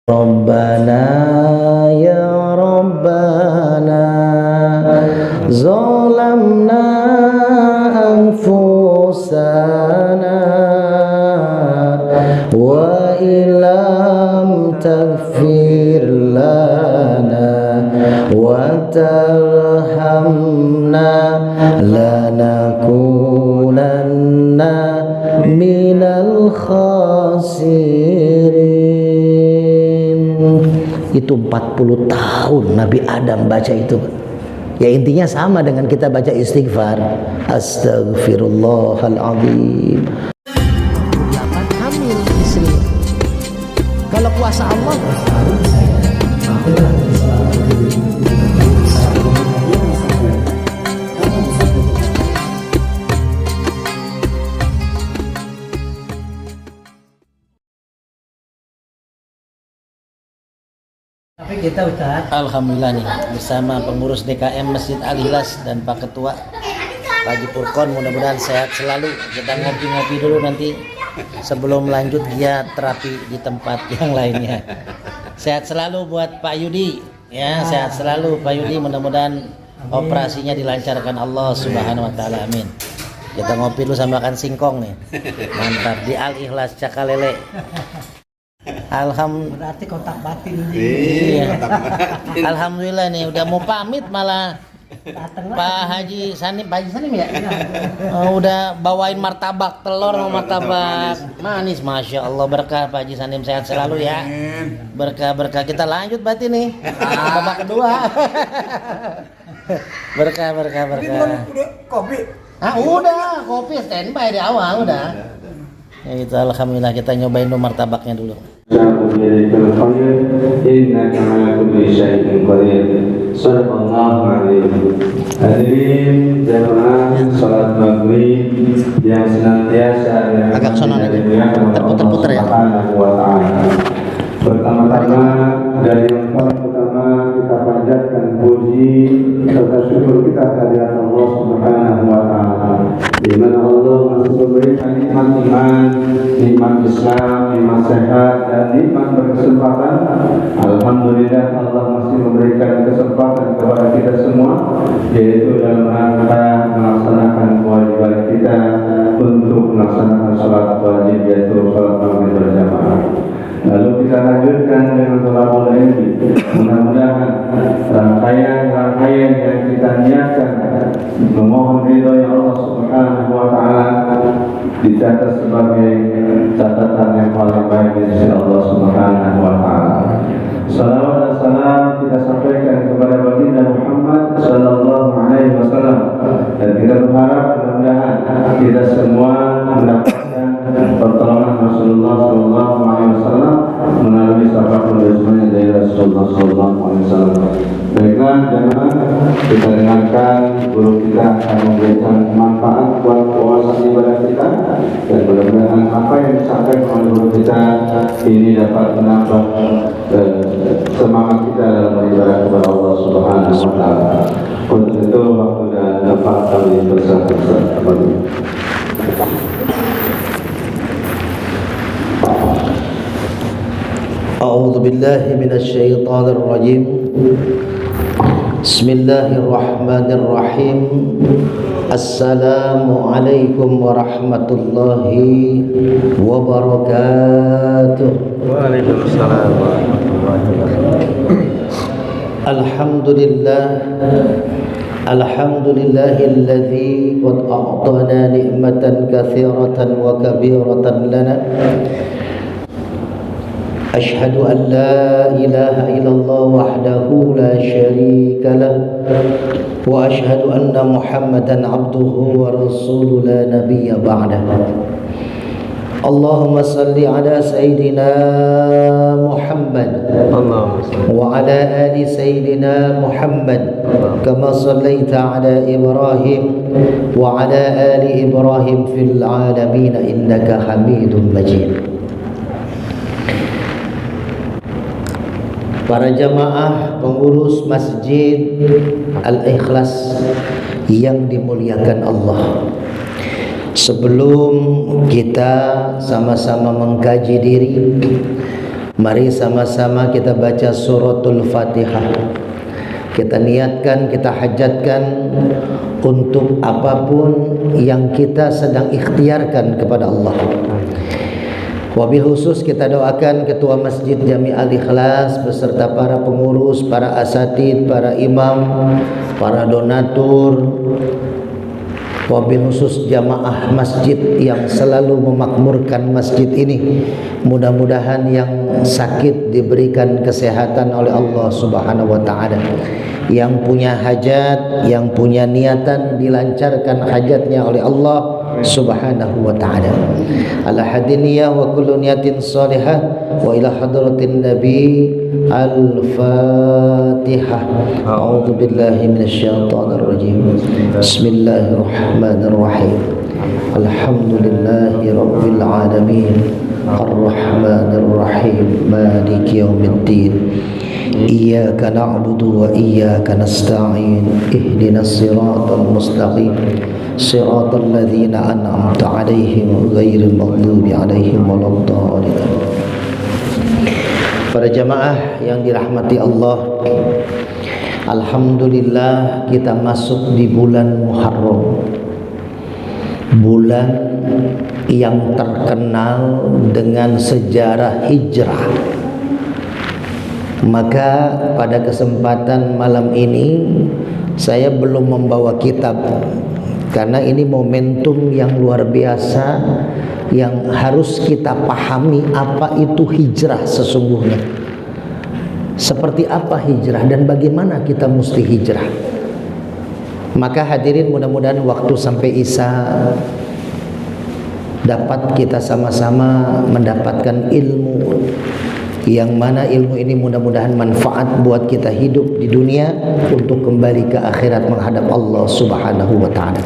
Rabbana ya Rabbana zalamna anfusana wa illam taghfir lana wa tarhamna lanakunanna minal khasirin. Itu 40 tahun Nabi Adam baca itu. Ya intinya sama dengan kita baca istighfar. Astaghfirullahaladzim. 8 hamil istri. Kalau kuasa Allah kita Ustaz. Alhamdulillah nih bersama pengurus DKM Masjid Al-Ikhlas dan Pak Ketua Pak Haji Purkon, mudah-mudahan sehat selalu. Kita ngopi-ngopi dulu nanti sebelum lanjut giat terapi di tempat yang lainnya. Sehat selalu buat Pak Yudi ya, sehat selalu Pak Yudi, mudah-mudahan operasinya dilancarkan Allah Subhanahu wa taala, amin. Kita ngopi dulu sama makan singkong nih. Mantap di Al-Ikhlas Cakalele. Berarti kontak batin. Iya. Alhamdulillah nih udah mau pamit malah Pak Haji Sanim ya? Udah bawain martabak telur sama martabak manis, masya Allah. Berkah Pak Haji Sanim, sehat selalu ya. Berkah kita lanjut berarti nih babak kedua. Berkah. Kopi. Udah kopi standby di awal udah. Ya itu alhamdulillah, kita nyobain dulu martabaknya dulu. Hadirin jamaah salat maghrib yang senantiasa agak sono aja, terputer ya. Pertama-tama dari yang paling utama kita panjatkan puji serta syukur kita kehadirat Allah Subhanahu wa taala, di mana Allah masih memberikan nikmat iman, nikmat Islam, nikmat sehat dan nikmat berkesempatan. Alhamdulillah Allah masih memberikan kesempatan kepada kita semua, yaitu dalam rangka melaksanakan kewajiban kita untuk melaksanakan sholat wajib, yaitu sholat maghrib berjamaah. Lalu kita lanjutkan dengan thalabul ilmi. Mudah-mudahan rangkaian yang kita niatkan memohon ridho Allah Subhanahu wa taala dicatat sebagai catatan yang paling baik di sisi Allah Subhanahu wa taala. Salawat dan salam kita sampaikan kepada baginda Muhammad sallallahu alaihi wasallam, dan kita berharap mudah-mudahan kita semua mendapatkan pertolongan Rasulullah sallallahu alaihi wasallam melalui syafaat doanya dari Rasulullah sallallahu alaihi wasallam. Baiklah jemaah, kita dengarkan guru kita akan memberikan manfaat buat kewawasan ibadah kita, dan mudah-mudahan apa yang disampaikan oleh guru kita ini dapat menambah semangat kita dalam beribadah kepada Allah Subhanahu wa taala. Untuk itu waktu dan tempat kami bersama-sama. A'udzu billahi minasy syaithanir rajim. Bismillahirrahmanirrahim. Assalamualaikum warahmatullahi wabarakatuh. Waalaikumsalam warahmatullahi wabarakatuh. Alhamdulillahilladzi qad a'tana ni'matan katsiratan wa kabiratan lana. Ashhadu an la ilaha illallah wahdahu la syarika lah, wa ashhadu anna Muhammadan abduhu wa rasuluhu la nabiyya ba'dah. Allahumma salli ala sayyidina Muhammad wa ala ali sayyidina Muhammad kama sallaita ala Ibrahim wa ala ali Ibrahim fil alamin innaka Hamidum Majid. Para jamaah pengurus Masjid Al-Ikhlas yang dimuliakan Allah, sebelum kita sama-sama mengkaji diri, Mari sama-sama kita baca suratul Fatihah. Kita niatkan, kita hajatkan untuk apapun yang kita sedang ikhtiarkan kepada Allah. Wabil khusus kita doakan Ketua Masjid Jami Al-Ikhlas beserta para pengurus, para asatid, para imam, para donatur. Wabil khusus jamaah masjid yang selalu memakmurkan masjid ini. Mudah-mudahan yang sakit diberikan kesehatan oleh Allah Subhanahu wa taala. Yang punya hajat, yang punya niatan dilancarkan hajatnya oleh Allah Subhanahu wa taala. Ala hadiniyah wa kullu niyatin salihah wa ila hadratin nabi al-Fatihah. A'udzu billahi minasyaitonir rajim. Bismillahirrahmanirrahim. Alhamdulillahi rabbil alamin. Ar-Rahmanir Rahim. Maliki yaumiddin. Iyyaka na'budu wa iyyaka nasta'in. Ihdinas siratal mustaqim. Siratal ladzina an'amta 'alaihim ghairil maghdubi 'alaihim waladdallin. Para jamaah yang dirahmati Allah, alhamdulillah kita masuk di bulan Muharram. Bulan yang terkenal dengan sejarah hijrah. Maka pada kesempatan malam ini saya belum membawa kitab karena ini momentum yang luar biasa yang harus kita pahami apa itu hijrah sesungguhnya. Seperti apa hijrah dan bagaimana kita mesti hijrah. Maka hadirin, mudah-mudahan waktu sampai Isya dapat kita sama-sama mendapatkan ilmu yang mana ilmu ini mudah-mudahan manfaat buat kita hidup di dunia untuk kembali ke akhirat menghadap Allah Subhanahu wa taala.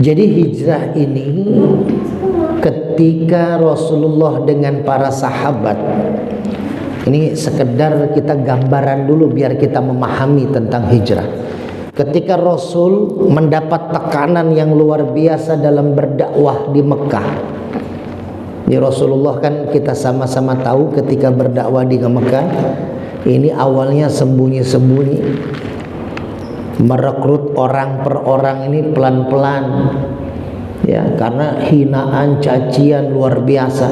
Jadi hijrah ini ketika Rasulullah dengan para sahabat, ini sekedar kita gambaran dulu biar kita memahami tentang hijrah. Ketika Rasul mendapat tekanan yang luar biasa dalam berdakwah di Mekah. Ya, Rasulullah kan kita sama-sama tahu ketika berdakwah di Mekah ini awalnya sembunyi-sembunyi, merekrut orang per orang ini pelan-pelan, ya, karena hinaan, cacian luar biasa.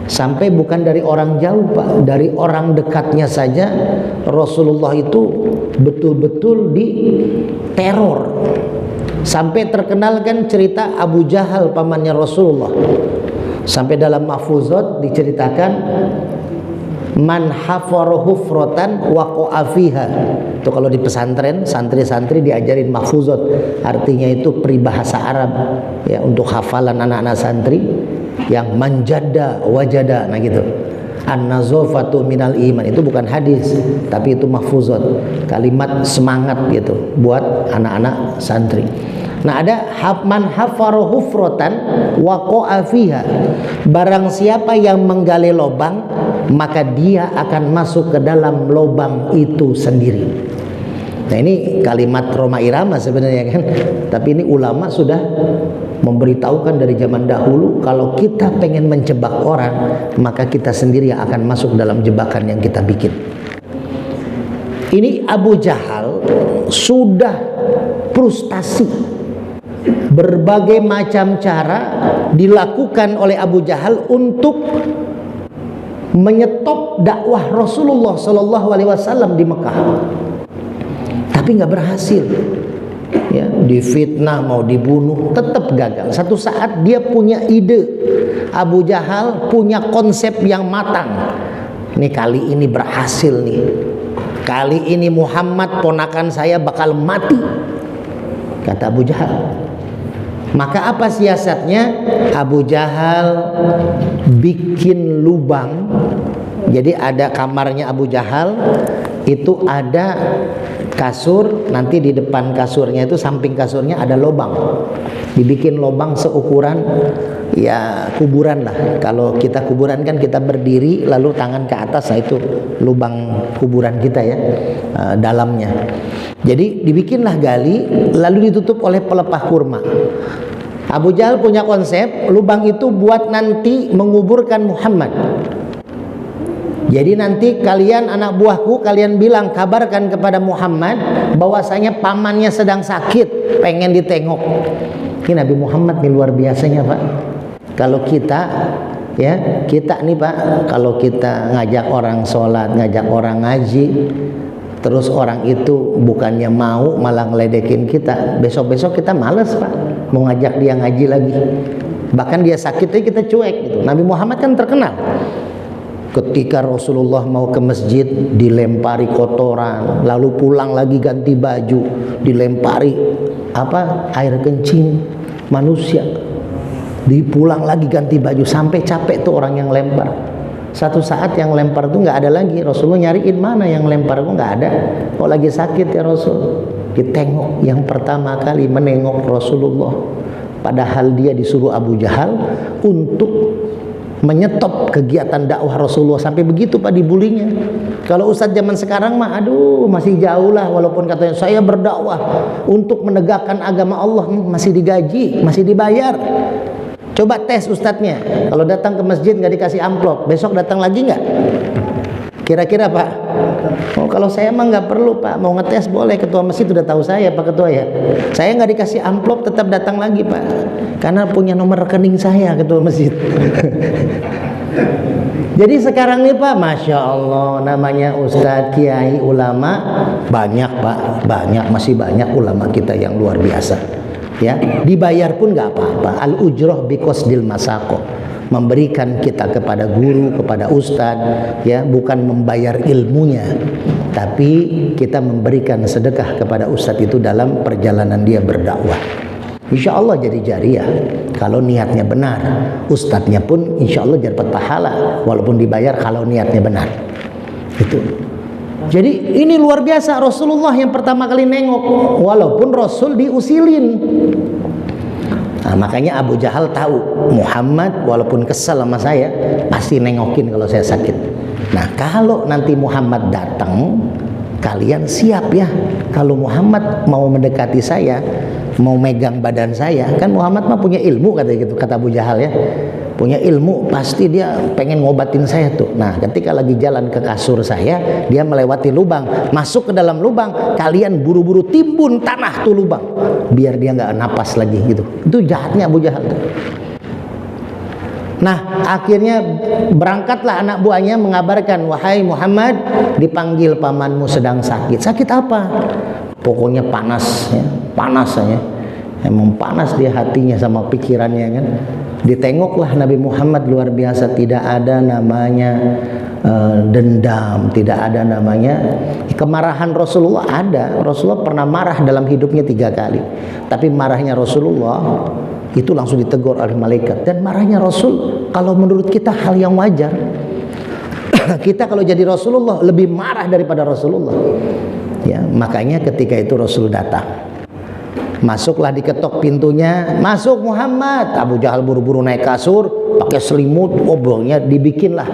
Sampai bukan dari orang jauh, Pak, dari orang dekatnya saja Rasulullah itu betul-betul diteror. Sampai terkenal kan cerita Abu Jahal pamannya Rasulullah. Sampai dalam mahfuzat diceritakan man hafara hufratan waqa'a fiha. Itu kalau di pesantren, santri-santri diajarin mahfuzat. Artinya itu peribahasa Arab ya untuk hafalan anak-anak santri yang manjada wajada, nah gitu. An-nazafatu minal iman, itu bukan hadis tapi itu mahfuzat, kalimat semangat gitu buat anak-anak santri. Nah, ada man hafara hufratan waqa'a fiha. Barang siapa yang menggali lubang, maka dia akan masuk ke dalam lubang itu sendiri. Nah, ini kalimat Roma Irama sebenarnya kan. Tapi ini ulama sudah memberitahukan dari zaman dahulu kalau kita pengen menjebak orang, maka kita sendiri yang akan masuk dalam jebakan yang kita bikin. Ini Abu Jahal sudah frustasi. Berbagai macam cara dilakukan oleh Abu Jahal untuk menyetop dakwah Rasulullah Shallallahu Alaihi Wasallam di Mekah, tapi nggak berhasil. Ya, difitnah, mau dibunuh, tetap gagal. Satu saat dia punya ide. Abu Jahal punya konsep yang matang. Ini kali ini berhasil nih. Kali ini Muhammad ponakan saya bakal mati, kata Abu Jahal. Maka apa siasatnya? Abu Jahal bikin lubang. Jadi ada kamarnya Abu Jahal, itu ada kasur, nanti di depan kasurnya itu samping kasurnya ada lubang. Dibikin lubang seukuran ya kuburan lah. Kalau kita kuburan kan kita berdiri lalu tangan ke atas, nah itu lubang kuburan kita ya, dalamnya. Jadi dibikinlah gali lalu ditutup oleh pelepah kurma. Abu Jahal punya konsep lubang itu buat nanti menguburkan Muhammad. Jadi nanti kalian anak buahku, kalian bilang, kabarkan kepada Muhammad bahwasanya pamannya sedang sakit, pengen ditengok. Ini Nabi Muhammad nih luar biasanya Pak. Kalau kita ya, kita nih Pak, kalau kita ngajak orang sholat, ngajak orang ngaji, terus orang itu bukannya mau malah ngeledekin kita, besok-besok kita males Pak mau ngajak dia ngaji lagi. Bahkan dia sakit aja kita cuek gitu. Nabi Muhammad kan terkenal ketika Rasulullah mau ke masjid dilempari kotoran, lalu pulang lagi ganti baju dilempari air kencing manusia, dipulang lagi ganti baju sampai capek tuh orang yang lempar. Satu saat yang lempar tuh nggak ada lagi, Rasulullah nyariin mana yang lempar, kok nggak ada, kok lagi sakit ya Rasul. Ditengok, yang pertama kali menengok Rasulullah, padahal dia disuruh Abu Jahal untuk menyetop kegiatan dakwah Rasulullah. Sampai begitu Pak dibulinya. Kalau ustadz zaman sekarang mah aduh masih jauh lah, walaupun katanya saya berdakwah untuk menegakkan agama Allah, masih digaji, masih dibayar. Coba tes ustadznya, kalau datang ke masjid nggak dikasih amplop, besok datang lagi nggak? Kira-kira Pak? Oh, kalau saya emang nggak perlu Pak, mau ngetes boleh, ketua masjid udah tahu saya Pak Ketua ya. Saya nggak dikasih amplop tetap datang lagi Pak, karena punya nomor rekening saya ketua masjid. Jadi sekarang nih Pak, Masya Allah, namanya Ustadz, Kiai, ulama, banyak Pak, banyak, masih banyak ulama kita yang luar biasa. Ya, dibayar pun nggak apa-apa. Al-ujroh biqasdil masaqo, memberikan kita kepada guru, kepada ustadz, ya, bukan membayar ilmunya, tapi kita memberikan sedekah kepada ustadz itu dalam perjalanan dia berdakwah. Insya Allah jadi jariah kalau niatnya benar. Ustadznya pun insya Allah dapat pahala walaupun dibayar kalau niatnya benar. Itu. Jadi ini luar biasa, Rasulullah yang pertama kali nengok walaupun Rasul diusilin. Nah, makanya Abu Jahal tahu Muhammad walaupun kesel sama saya pasti nengokin kalau saya sakit. Nah, kalau nanti Muhammad datang, kalian siap ya. Kalau Muhammad mau mendekati saya, mau megang badan saya, kan Muhammad mah punya ilmu katanya gitu, kata Abu Jahal ya. Punya ilmu, pasti dia pengen ngobatin saya tuh. Nah, ketika lagi jalan ke kasur saya, dia melewati lubang, masuk ke dalam lubang, kalian buru-buru timbun tanah tuh lubang, biar dia nggak napas lagi gitu. Itu jahatnya Abu Jahal tuh. Nah, akhirnya berangkatlah anak buahnya mengabarkan, wahai Muhammad, dipanggil pamanmu sedang sakit. Sakit apa? Pokoknya panas, ya, panas saja. Emang panas dia hatinya sama pikirannya kan. Ditengoklah Nabi Muhammad, luar biasa, tidak ada namanya dendam, tidak ada namanya kemarahan. Rasulullah ada, Rasulullah pernah marah dalam hidupnya 3 kali, tapi marahnya Rasulullah itu langsung ditegur oleh malaikat. Dan marahnya Rasul kalau menurut kita hal yang wajar. Kita kalau jadi Rasulullah lebih marah daripada Rasulullah ya. Makanya ketika itu Rasul datang, masuklah, diketok pintunya, masuk Muhammad. Abu Jahal buru-buru naik kasur, pakai selimut, obrolnya dibikinlah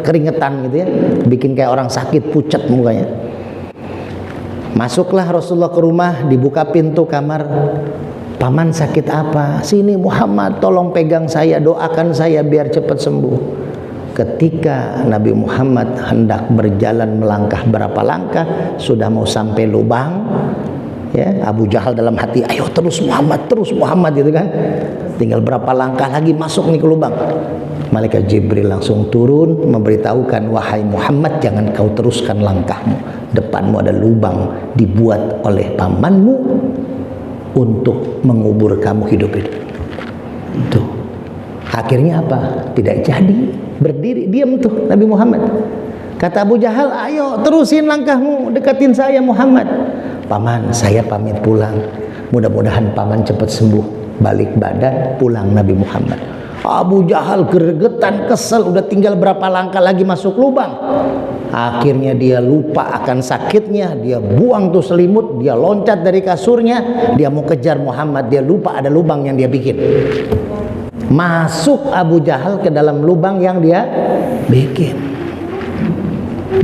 keringetan gitu ya, bikin kayak orang sakit, pucat mukanya. Masuklah Rasulullah ke rumah, dibuka pintu kamar. Paman sakit apa? Sini Muhammad, tolong pegang saya, doakan saya biar cepat sembuh. Ketika Nabi Muhammad hendak berjalan melangkah berapa langkah, sudah mau sampai lubang, ya, Abu Jahal dalam hati, ayo terus Muhammad gitu kan. Tinggal berapa langkah lagi masuk nih ke lubang. Malaikat Jibril langsung turun memberitahukan, wahai Muhammad, jangan kau teruskan langkahmu. Depanmu ada lubang dibuat oleh pamanmu untuk mengubur kamu hidup-hidup. Itu. Akhirnya apa? Tidak jadi. Berdiri, diam tuh Nabi Muhammad. Kata Abu Jahal, ayo terusin langkahmu, deketin saya Muhammad. Paman, saya pamit pulang. Mudah-mudahan paman cepat sembuh. Balik badan, pulang Nabi Muhammad. Abu Jahal gregetan, kesel, udah tinggal berapa langkah lagi masuk lubang. Akhirnya dia lupa akan sakitnya, dia buang tuh selimut, dia loncat dari kasurnya, dia mau kejar Muhammad, dia lupa ada lubang yang dia bikin. Masuk Abu Jahal ke dalam lubang yang dia bikin.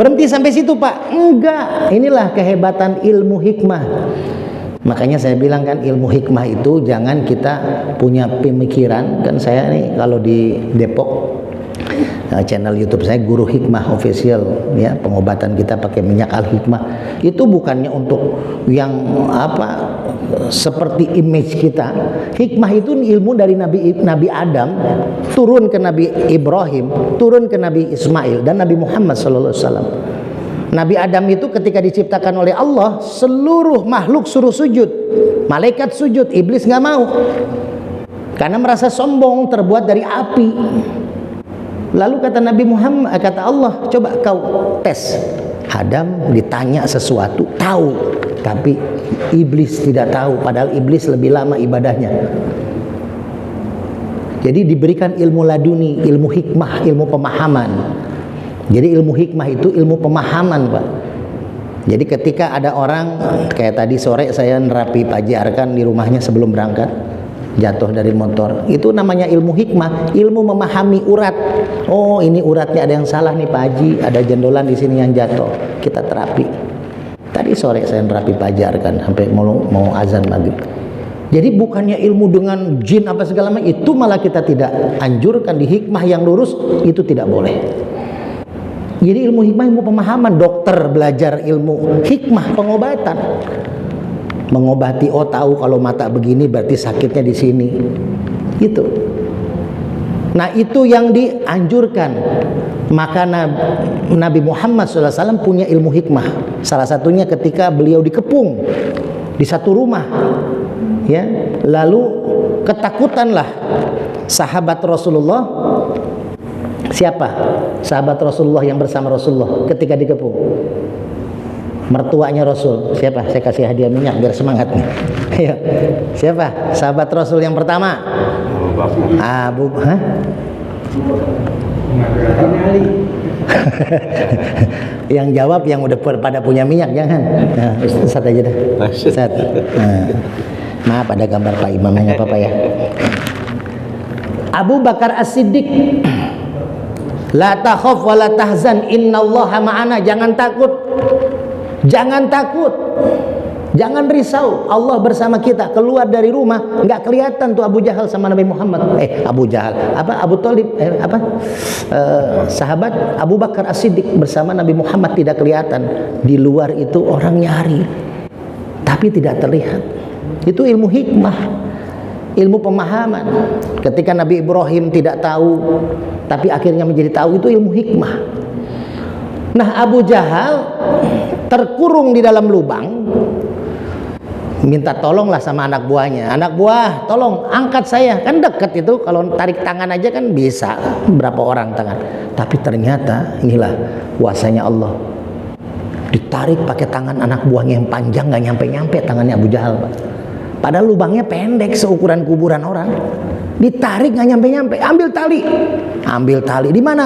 Berhenti sampai situ Pak? Enggak. Inilah kehebatan ilmu hikmah. Makanya saya bilang kan, ilmu hikmah itu jangan kita punya pemikiran. Kan saya nih kalau di Depok channel YouTube saya Guru Hikmah Official ya, pengobatan kita pakai minyak Al-Hikmah. Itu bukannya untuk yang seperti image kita. Hikmah itu ilmu dari Nabi Adam turun ke Nabi Ibrahim, turun ke Nabi Ismail dan Nabi Muhammad sallallahu alaihi wasallam. Nabi Adam itu ketika diciptakan oleh Allah, seluruh makhluk suruh sujud. Malaikat sujud, iblis nggak mau. Karena merasa sombong, terbuat dari api. Lalu kata Nabi Muhammad, kata Allah, coba kau tes. Adam ditanya sesuatu, tahu, tapi iblis tidak tahu, padahal iblis lebih lama ibadahnya. Jadi diberikan ilmu laduni, ilmu hikmah, ilmu pemahaman. Jadi ilmu hikmah itu ilmu pemahaman, Pak. Jadi ketika ada orang, kayak tadi sore saya nerapi Pak Arkan di rumahnya sebelum berangkat, jatuh dari motor, itu namanya ilmu hikmah, ilmu memahami urat. Oh, ini uratnya ada yang salah nih Pak Haji, ada jendolan di sini yang jatuh, kita terapi. Tadi sore saya nerapi Pak Arkan sampai mau azan maghrib. Jadi bukannya ilmu dengan jin apa segala macam, itu malah kita tidak anjurkan. Di hikmah yang lurus itu tidak boleh. Jadi ilmu hikmah ilmu pemahaman. Dokter belajar ilmu hikmah pengobatan, mengobati. Oh, tahu kalau mata begini berarti sakitnya di sini. Itu. Nah, itu yang dianjurkan. Maka Nabi Muhammad SAW punya ilmu hikmah. Salah satunya ketika beliau dikepung di satu rumah, ya. Lalu ketakutanlah sahabat Rasulullah. Siapa sahabat Rasulullah yang bersama Rasulullah ketika dikepung? Mertuanya Rasul. Siapa? Saya kasih hadiah minyak biar semangat nih. Ayo. Siapa sahabat Rasul yang pertama? Yang jawab yang udah pada punya minyak, jangan. Nah, Ustaz aja dah. Ustaz. Maaf, ada gambar Pak Imamnya, nggak apa-apa ya. Abu Bakar As-Siddiq. La takhaf wa la tahzan, innallaha ma'ana. Jangan takut. Jangan takut. Jangan risau, Allah bersama kita. Keluar dari rumah nggak kelihatan tuh Abu Jahal sama Nabi Muhammad. Abu Jahal, Abu Thalib, sahabat Abu Bakar As-Siddiq bersama Nabi Muhammad tidak kelihatan. Di luar itu orang nyari, tapi tidak terlihat. Itu ilmu hikmah, ilmu pemahaman. Ketika Nabi Ibrahim tidak tahu, tapi akhirnya menjadi tahu, itu ilmu hikmah. Nah, Abu Jahal terkurung di dalam lubang, minta tolonglah sama anak buahnya. Anak buah, tolong angkat saya. Kan dekat itu, kalau tarik tangan aja kan bisa berapa orang tangan. Tapi ternyata inilah kuasanya Allah. Ditarik pakai tangan anak buahnya yang panjang, nggak nyampe-nyampe tangannya Abu Jahal, Pak. Padahal lubangnya pendek seukuran kuburan orang. Ditarik nggak nyampe-nyampe. Ambil tali. Di mana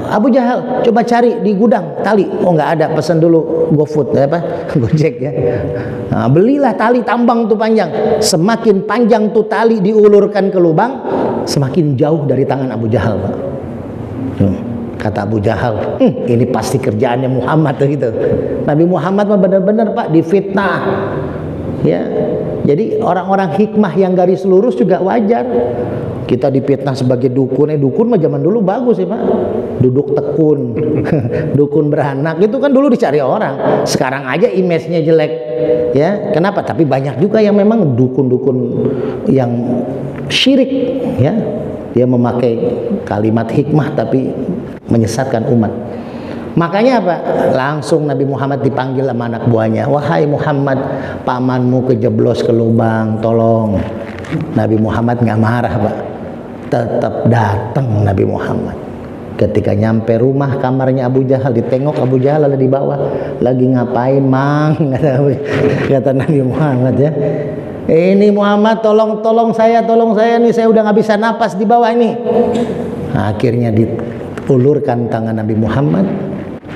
Abu Jahal? Coba cari di gudang tali. Oh, nggak ada. Pesan dulu GoFood, Gojek ya. Nah, belilah tali tambang tuh panjang. Semakin panjang tuh tali diulurkan ke lubang, semakin jauh dari tangan Abu Jahal, Pak. Kata Abu Jahal, ini pasti kerjaannya Muhammad tuh gitu. Nabi Muhammad mah benar-benar, Pak, difitnah. Ya. Jadi orang-orang hikmah yang garis lurus juga wajar. Kita difitnah sebagai dukun. Dukun mah zaman dulu bagus ya, Pak. Duduk tekun, dukun beranak, itu kan dulu dicari orang. Sekarang aja image-nya jelek, ya. Kenapa? Tapi banyak juga yang memang dukun-dukun yang syirik, ya. Dia memakai kalimat hikmah tapi menyesatkan umat. Makanya apa? Langsung Nabi Muhammad dipanggil sama anak buahnya. Wahai Muhammad, pamanmu kejeblos ke lubang, tolong. Nabi Muhammad nggak marah, Pak. Tetap datang Nabi Muhammad. Ketika nyampe rumah kamarnya Abu Jahal, ditengok Abu Jahal ada di bawah. Lagi ngapain, Mang? Kata Nabi Muhammad, ya. Ini Muhammad, tolong saya nih, saya udah nggak bisa napas di bawah ini. Nah, akhirnya diulurkan tangan Nabi Muhammad.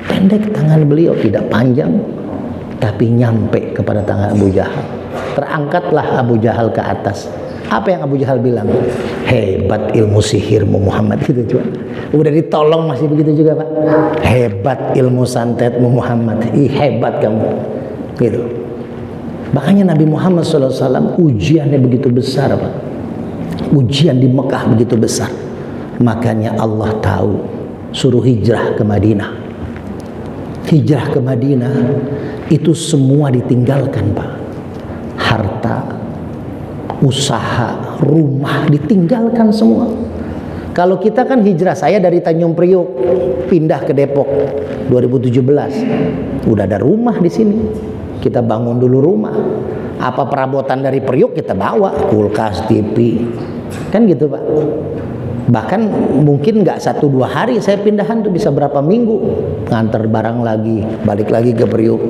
Pendek tangan beliau, tidak panjang, tapi nyampe kepada tangan Abu Jahal. Terangkatlah Abu Jahal ke atas. Apa yang Abu Jahal bilang? Hebat ilmu sihirmu Muhammad, gitu juga. Udah ditolong masih begitu juga, Pak. Hebat ilmu santetmu Muhammad. Hebat kamu. Gitu. Makanya Nabi Muhammad SAW ujiannya begitu besar, Pak. Ujian di Mekah begitu besar. Makanya Allah tahu suruh hijrah ke Madinah. Hijrah ke Madinah itu semua ditinggalkan, Pak. Harta, usaha, rumah ditinggalkan semua. Kalau kita kan hijrah, saya dari Tanjung Priok pindah ke Depok 2017. Udah ada rumah di sini. Kita bangun dulu rumah. Apa perabotan dari Priok kita bawa, kulkas, TV. Kan gitu, Pak. Bahkan mungkin nggak 1-2 hari saya pindahan tuh, bisa berapa minggu nganter barang lagi, balik lagi ke Priok.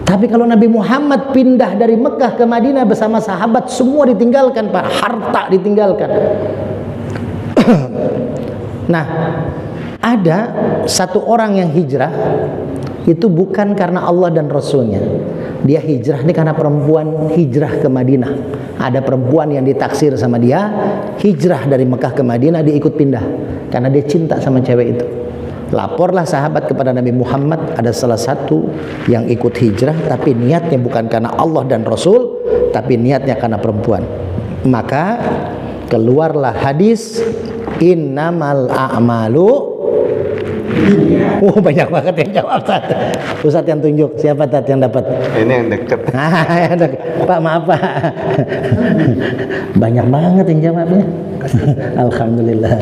Tapi kalau Nabi Muhammad pindah dari Mekah ke Madinah bersama sahabat, semua ditinggalkan, Pak. Harta ditinggalkan. Nah, ada satu orang yang hijrah itu bukan karena Allah dan Rasulnya. Dia hijrah ini karena perempuan hijrah ke Madinah. Ada perempuan yang ditaksir sama dia, hijrah dari Mekah ke Madinah, dia ikut pindah karena dia cinta sama cewek itu. Laporlah sahabat kepada Nabi Muhammad, ada salah satu yang ikut hijrah tapi niatnya bukan karena Allah dan Rasul, tapi niatnya karena perempuan. Maka keluarlah hadis innamal a'malu. Banyak banget yang jawab, Ustadz yang tunjuk. Siapa Tat yang dapat? Ini yang deket. Pak, maaf Pak. Banyak banget yang jawabnya. Alhamdulillah.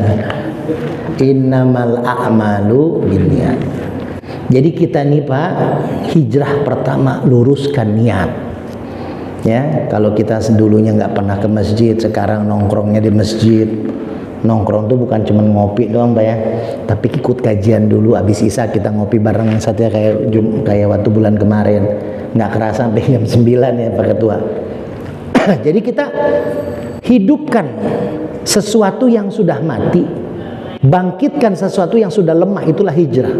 Innamal a'malu binniyat. Jadi kita nih Pak, hijrah pertama luruskan niat. Ya, kalau kita dulunya nggak pernah ke masjid, sekarang nongkrongnya di masjid. Nongkrong tuh bukan cuma ngopi doang, Pak ya, tapi ikut kajian dulu. Abis Isya kita ngopi bareng saja kayak waktu bulan kemarin. Nggak kerasa sampai jam 9 ya Pak Ketua. Jadi kita hidupkan sesuatu yang sudah mati, bangkitkan sesuatu yang sudah lemah, itulah hijrah.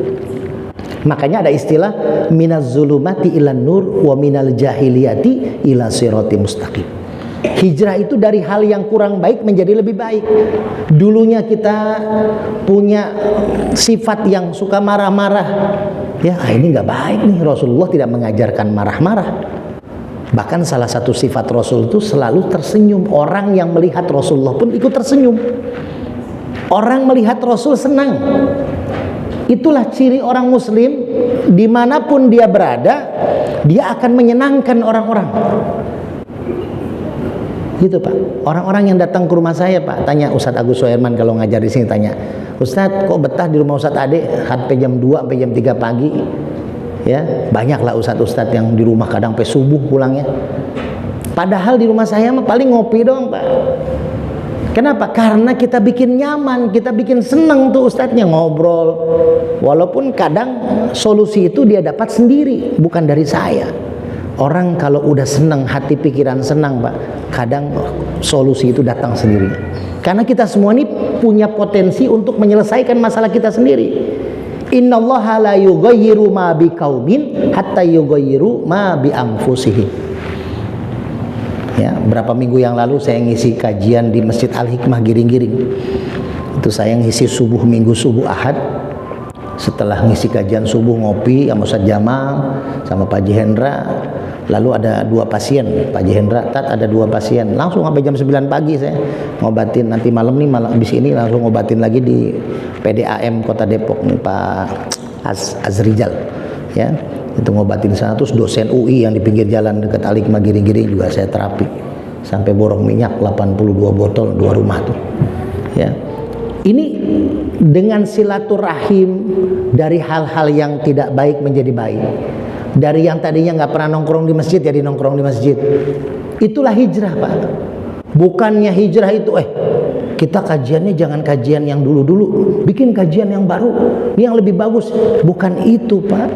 Makanya ada istilah minaz zulumati ilan nur wa minal jahiliyati ila sirati mustaqim. Hijrah itu dari hal yang kurang baik menjadi lebih baik. Dulunya kita punya sifat yang suka marah-marah, ya ini nggak baik nih. Rasulullah tidak mengajarkan marah-marah. Bahkan salah satu sifat Rasul itu selalu tersenyum. Orang yang melihat Rasulullah pun ikut tersenyum. Orang melihat Rasul senang. Itulah ciri orang Muslim. Dimanapun dia berada, dia akan menyenangkan orang-orang. Gitu Pak. Orang-orang yang datang ke rumah saya Pak, tanya Ustadz Agus Soerman kalau ngajar di sini, tanya, Ustadz kok betah di rumah Ustadz Ade sampai jam 2 sampai jam 3 pagi? Ya, banyaklah ustadz-ustadz yang di rumah kadang sampai subuh pulangnya. Padahal di rumah saya mah paling ngopi doang Pak. Kenapa? Karena kita bikin nyaman, kita bikin seneng tuh ustadznya ngobrol. Walaupun kadang solusi itu dia dapat sendiri, bukan dari saya. Orang kalau udah senang, hati pikiran senang Pak, kadang solusi itu datang sendiri. Karena kita semua ini punya potensi untuk menyelesaikan masalah kita sendiri. Innallaha la yughayyiru ma biqaumin hatta yughayyiru ma bi anfusihim. Ya, berapa minggu yang lalu saya ngisi kajian di Masjid Al-Hikmah Giring-Giring. Itu saya ngisi subuh minggu, subuh Ahad. Setelah ngisi kajian subuh ngopi sama Ustadz Jamal sama Pak Haji Hendra, lalu ada 2 pasien. Pak Haji Hendra, Tat ada 2 pasien, langsung sampai jam 9 pagi saya ngobatin. Nanti malam nih, malam habis ini langsung ngobatin lagi di PDAM Kota Depok nih Pak Azrijal ya, itu ngobatin sana. Terus dosen UI yang di pinggir jalan dekat Al-Hikmah Giring-Giring juga saya terapi sampai borong minyak 82 botol 2 rumah tuh ya. Ini dengan silaturahim, dari hal-hal yang tidak baik menjadi baik. Dari yang tadinya nggak pernah nongkrong di masjid jadi nongkrong di masjid. Itulah hijrah Pak. Bukannya hijrah itu kita kajiannya jangan kajian yang dulu-dulu, bikin kajian yang baru, yang lebih bagus. Bukan itu Pak.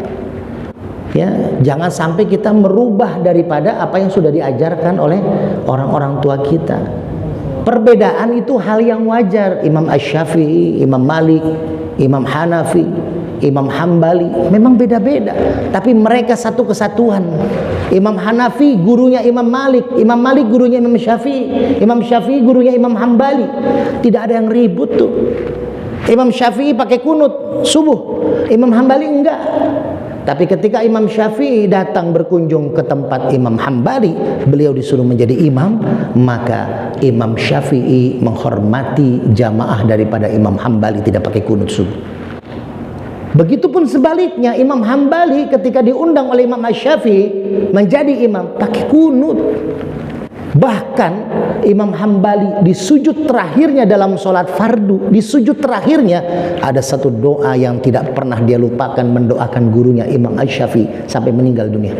Ya, jangan sampai kita merubah daripada apa yang sudah diajarkan oleh orang-orang tua kita. Perbedaan itu hal yang wajar. Imam Asy-Syafi'i, Imam Malik, Imam Hanafi, Imam Hambali memang beda-beda, tapi mereka satu kesatuan. Imam Hanafi gurunya Imam Malik, Imam Malik gurunya Imam Syafi'i, Imam Syafi'i gurunya Imam Hambali. Tidak ada yang ribut tuh. Imam Syafi'i pakai kunut subuh, Imam Hambali enggak. Tapi ketika Imam Syafi'i datang berkunjung ke tempat Imam Hambali, beliau disuruh menjadi imam, maka Imam Syafi'i menghormati jamaah daripada Imam Hambali, tidak pakai kunut subuh. Begitupun sebaliknya, Imam Hambali ketika diundang oleh Imam Syafi'i menjadi imam, pakai kunut. Bahkan Imam Hambali di sujud terakhirnya dalam sholat fardu, di sujud terakhirnya ada satu doa yang tidak pernah dia lupakan, mendoakan gurunya Imam Syafi'i sampai meninggal dunia.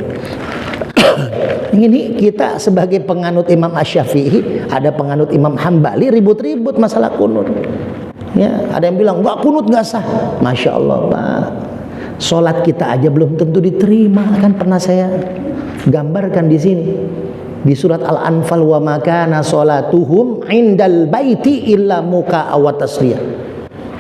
Ini kita sebagai penganut Imam Syafi'i, ada penganut Imam Hambali ribut-ribut masalah kunut. Ya, ada yang bilang enggak, kunut enggak sah. Masya Allah Pak, sholat kita aja belum tentu diterima, kan pernah saya gambarkan di sini. Di surat Al-Anfal, wa makana sholatuhum indal baiti illa muka awat tasliyah.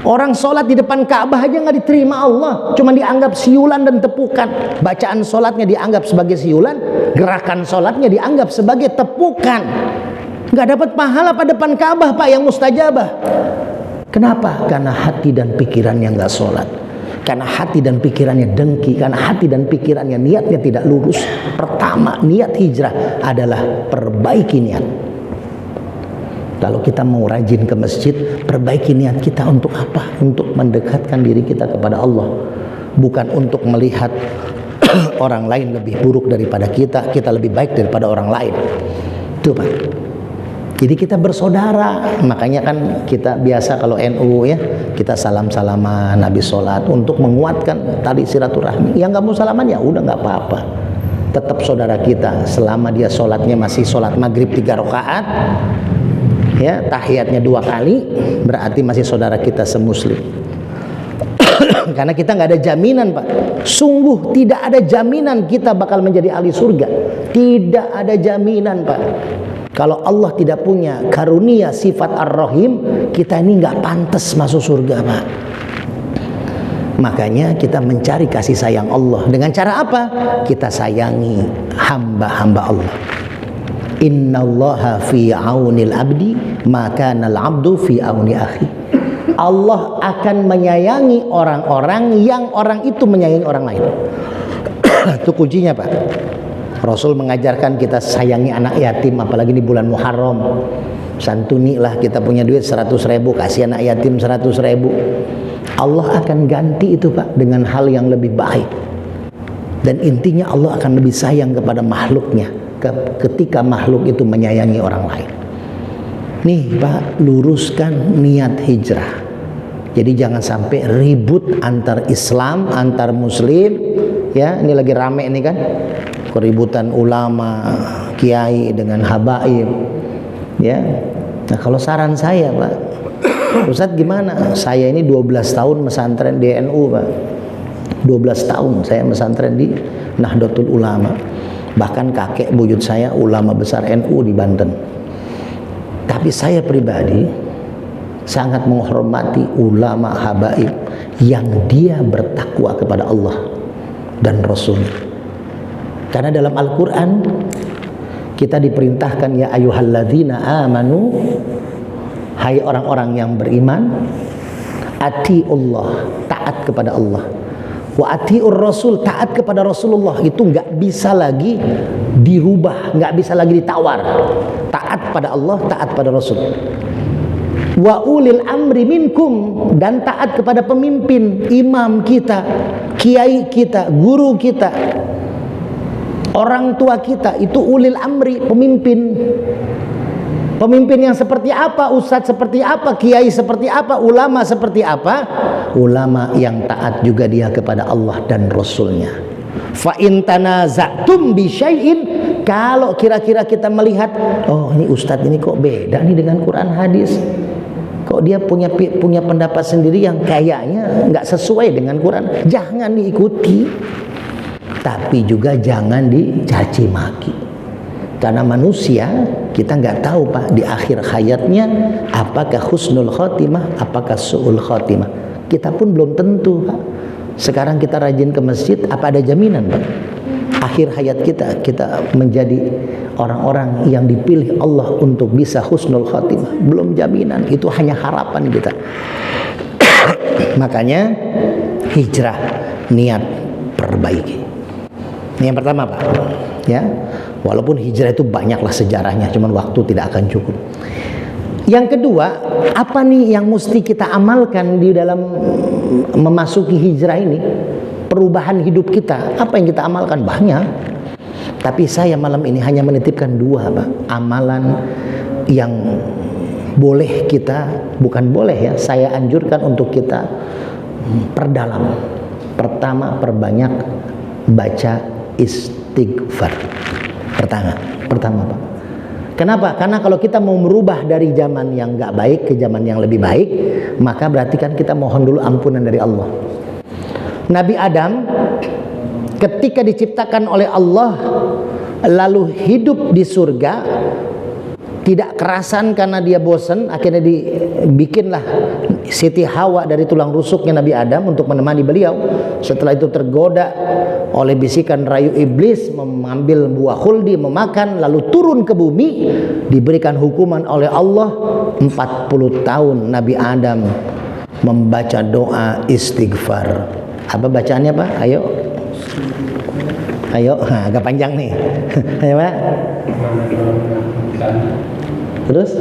Orang sholat di depan Ka'bah aja nggak diterima Allah, cuma dianggap siulan dan tepukan. Bacaan sholatnya dianggap sebagai siulan, gerakan sholatnya dianggap sebagai tepukan. Nggak dapat pahala pada depan Ka'bah Pak yang mustajabah. Kenapa? Karena hati dan pikirannya nggak sholat. Karena hati dan pikirannya dengki, karena hati dan pikirannya niatnya tidak lurus. Pertama, niat hijrah adalah perbaiki niat. Kalau kita mau rajin ke masjid, perbaiki niat kita untuk apa? Untuk mendekatkan diri kita kepada Allah, bukan untuk melihat orang lain lebih buruk daripada kita, kita lebih baik daripada orang lain. Itu Pak. Jadi kita bersaudara, makanya kan kita biasa kalau NU ya, kita salam-salaman habis sholat untuk menguatkan tali silaturahmi. Yang nggak mau salaman ya udah nggak apa-apa, tetap saudara kita selama dia sholatnya masih sholat maghrib 3 rakaat, ya tahiyatnya 2 kali, berarti masih saudara kita semuslim. Karena kita nggak ada jaminan Pak, sungguh tidak ada jaminan kita bakal menjadi ahli surga, tidak ada jaminan Pak. Kalau Allah tidak punya karunia sifat Ar-Rahim, kita ini nggak pantas masuk surga Pak. Makanya kita mencari kasih sayang Allah. Dengan cara apa? Kita sayangi hamba-hamba Allah. Innallaha fi aunil abdi maka nal abdu fi auni akhi. Allah akan menyayangi orang-orang yang orang itu menyayangi orang lain. Itu kuncinya Pak. Rasul mengajarkan kita sayangi anak yatim, apalagi di bulan Muharram. Santunilah, kita punya duit 100.000, kasih anak yatim 100.000. Allah akan ganti itu Pak dengan hal yang lebih baik. Dan intinya Allah akan lebih sayang kepada makhluknya ketika makhluk itu menyayangi orang lain. Nih Pak, luruskan niat hijrah. Jadi jangan sampai ribut antar Islam, antar Muslim. Ya, ini lagi rame ini kan, keributan ulama, kiai dengan habaib. Ya, nah kalau saran saya Pak, Ustadz gimana? Saya ini 12 tahun mesantren di NU Pak. 12 tahun saya mesantren di Nahdlatul Ulama. Bahkan kakek buyut saya ulama besar NU di Banten. Tapi saya pribadi sangat menghormati ulama habaib yang dia bertakwa kepada Allah dan Rasul. Karena dalam Al-Quran kita diperintahkan, ya ayyuhalladzina amanu, hai orang-orang yang beriman, atiullah, taat kepada Allah, wa atiur rasul, taat kepada Rasulullah. Itu nggak bisa lagi dirubah, nggak bisa lagi ditawar. Taat pada Allah, taat pada Rasul. Wa ulil amri minkum, dan taat kepada pemimpin, imam kita, kiai kita, guru kita, orang tua kita. Itu ulil amri, pemimpin. Pemimpin yang seperti apa? Ustadz seperti apa? Kiai seperti apa? Ulama seperti apa? Ulama yang taat juga dia kepada Allah dan Rasulnya. Fa in tanaza'tum bi syai'in, kalau kira-kira kita melihat, oh ini ustadz ini kok beda nih dengan Quran hadis, kok dia punya pendapat sendiri yang kayaknya nggak sesuai dengan Quran, jangan diikuti, tapi juga jangan dicaci maki. Karena manusia, kita nggak tahu Pak di akhir hayatnya apakah husnul khotimah, apakah su'ul khotimah. Kita pun belum tentu Pak. Sekarang kita rajin ke masjid, apa ada jaminan Pak akhir hayat kita menjadi orang-orang yang dipilih Allah untuk bisa husnul khotimah? Belum jaminan, itu hanya harapan kita. Makanya hijrah, niat perbaiki. Ini yang pertama Pak, ya. Walaupun hijrah itu banyaklah sejarahnya, cuman waktu tidak akan cukup. Yang kedua, apa nih yang mesti kita amalkan di dalam memasuki hijrah ini? Perubahan hidup kita, apa yang kita amalkan? Banyak. Tapi saya malam ini hanya menitipkan 2 Pak, amalan yang boleh kita, bukan boleh ya, saya anjurkan untuk kita perdalam. Pertama, perbanyak baca istighfar. Pertama Pak. Kenapa? Karena kalau kita mau merubah dari zaman yang nggak baik ke zaman yang lebih baik, maka berarti kan kita mohon dulu ampunan dari Allah. Nabi Adam ketika diciptakan oleh Allah lalu hidup di surga, tidak kerasan karena dia bosan, akhirnya dibikinlah Siti Hawa dari tulang rusuknya Nabi Adam untuk menemani beliau. Setelah itu tergoda oleh bisikan rayu iblis, mengambil buah khuldi, memakan, lalu turun ke bumi, diberikan hukuman oleh Allah 40 tahun Nabi Adam membaca doa istighfar. Apa bacaannya Pak? Ayo, agak panjang nih. Ayo Pak. Terus?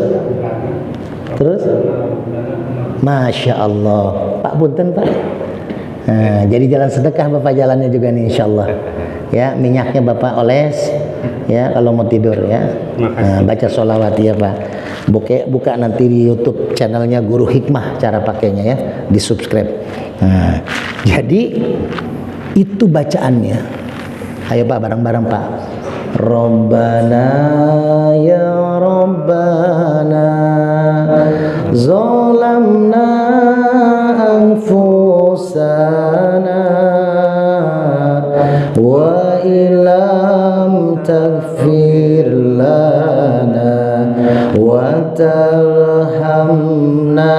Masya Allah. Pak punten Pak. Nah, jadi jalan sedekah Bapak jalannya juga nih insya Allah. Ya, minyaknya Bapak oles. Ya, kalau mau tidur ya. Baca sholawat ya Pak. Buka nanti di YouTube channelnya Guru Hikmah cara pakainya ya. Di subscribe. Nah, jadi itu bacaannya. Ayo Pak bareng-bareng Pak. Rabbana ya Rabbana zalamna anfusana wa illam taghfir lana wa tarhamna